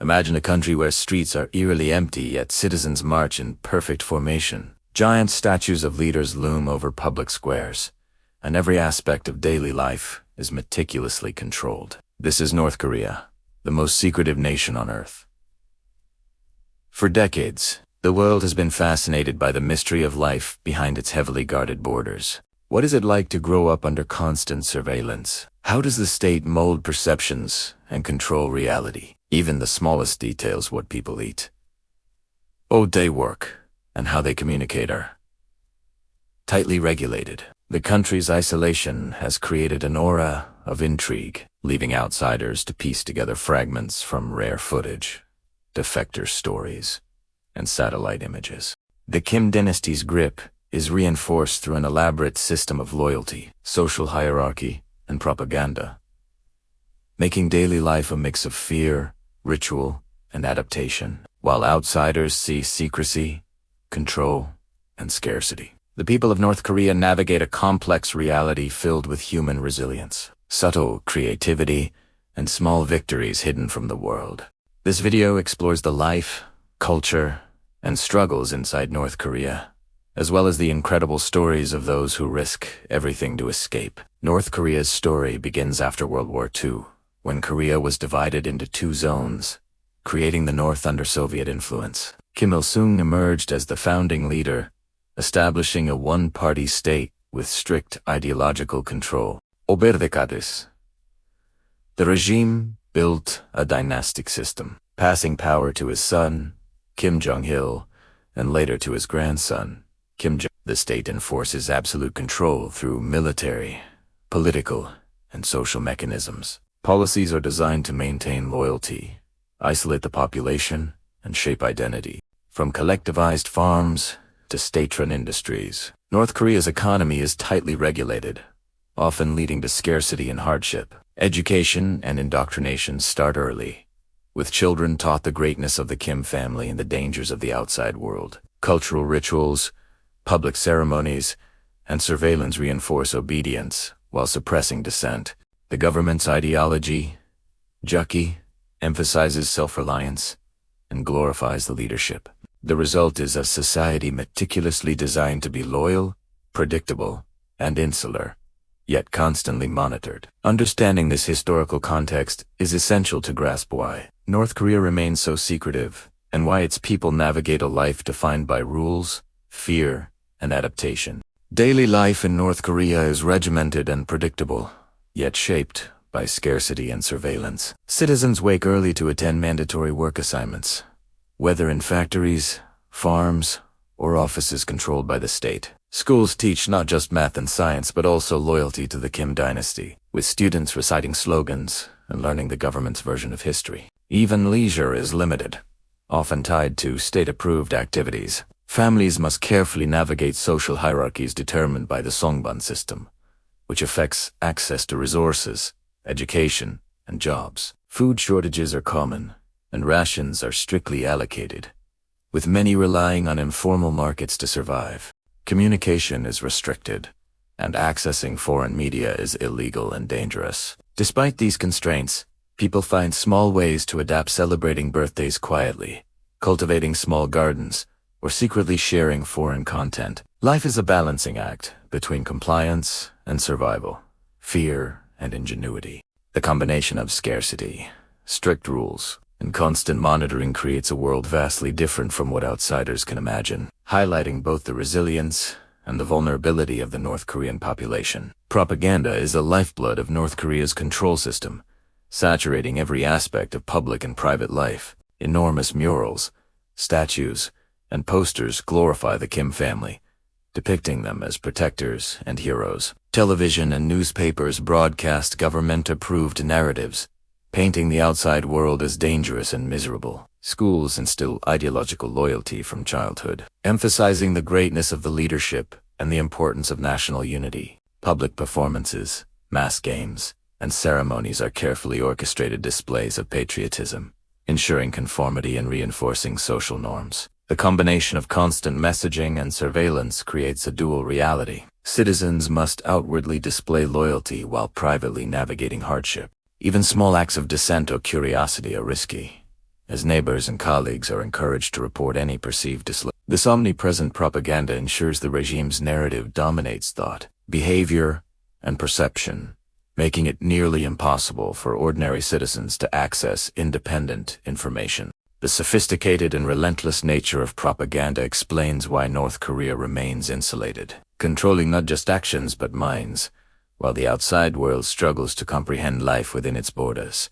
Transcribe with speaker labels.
Speaker 1: Imagine a country where streets are eerily empty, yet citizens march in perfect formation. Giant statues of leaders loom over public squares, and every aspect of daily life is meticulously controlled. This is North Korea, the most secretive nation on earth. For decades, the world has been fascinated by the mystery of life behind its heavily guarded borders. What is it like to grow up under constant surveillance? How does the state mold perceptions and control reality? Even the smallest details, what people eat, what they work, and how they communicate are tightly regulated. The country's isolation has created an aura of intrigue, leaving outsiders to piece together fragments from rare footage, defector stories, and satellite images. The Kim dynasty's grip is reinforced through an elaborate system of loyalty, social hierarchy, and propaganda, making daily life a mix of fear, ritual, and adaptation, while outsiders see secrecy, control, and scarcity. The people of North Korea navigate a complex reality filled with human resilience, subtle creativity, and small victories hidden from the world. This video explores the life, culture, and struggles inside North Korea, as well as the incredible stories of those who risk everything to escape. North Korea's story begins after World War II, when Korea was divided into two zones, creating the North under Soviet influence. Kim Il-sung emerged as the founding leader, establishing a one-party state with strict ideological control. The regime built a dynastic system, passing power to his son, Kim Jong-il, and later to his grandson, Kim Jong. The state enforces absolute control through military, political, and social mechanisms. Policies are designed to maintain loyalty, isolate the population, and shape identity. From collectivized farms to state-run industries, North Korea's economy is tightly regulated, often leading to scarcity and hardship. Education and indoctrination start early, with children taught the greatness of the Kim family and the dangers of the outside world. Cultural rituals, public ceremonies, and surveillance reinforce obedience while suppressing dissent. The government's ideology, jaghein, emphasizes self-reliance and glorifies the leadership. The result is a society meticulously designed to be loyal, predictable, and insular, yet constantly monitored. Understanding this historical context is essential to grasp why North Korea remains so secretive, and why its people navigate a life defined by rules, fear, and adaptation. Daily life in North Korea is regimented and predictable, yet shaped by scarcity and surveillance. Citizens wake early to attend mandatory work assignments, whether in factories, farms, or offices controlled by the state. Schools teach not just math and science, but also loyalty to the Kim dynasty, with students reciting slogans and learning the government's version of history. Even leisure is limited, often tied to state-approved activities. Families must carefully navigate social hierarchies determined by the Songbun system, which affects access to resources, education, and jobs. Food shortages are common, and rations are strictly allocated, with many relying on informal markets to survive. Communication is restricted, and accessing foreign media is illegal and dangerous. Despite these constraints, people find small ways to adapt, celebrating birthdays quietly, cultivating small gardens, or secretly sharing foreign content. Life is a balancing act between compliance and survival, fear and ingenuity. The combination of scarcity, strict rules, and constant monitoring creates a world vastly different from what outsiders can imagine, highlighting both the resilience and the vulnerability of the North Korean population. Propaganda is the lifeblood of North Korea's control system, saturating every aspect of public and private life. Enormous murals, statues, and posters glorify the Kim family, depicting them as protectors and heroes. Television and newspapers broadcast government-approved narratives, painting the outside world as dangerous and miserable. Schools instill ideological loyalty from childhood, emphasizing the greatness of the leadership and the importance of national unity. Public performances, mass games, and ceremonies are carefully orchestrated displays of patriotism, ensuring conformity and reinforcing social norms. The combination of constant messaging and surveillance creates a dual reality. Citizens must outwardly display loyalty while privately navigating hardship. Even small acts of dissent or curiosity are risky, as neighbors and colleagues are encouraged to report any perceived dislike. This omnipresent propaganda ensures the regime's narrative dominates thought, behavior, and perception, making it nearly impossible for ordinary citizens to access independent information. The sophisticated and relentless nature of propaganda explains why North Korea remains insulated, controlling not just actions but minds, while the outside world struggles to comprehend life within its borders.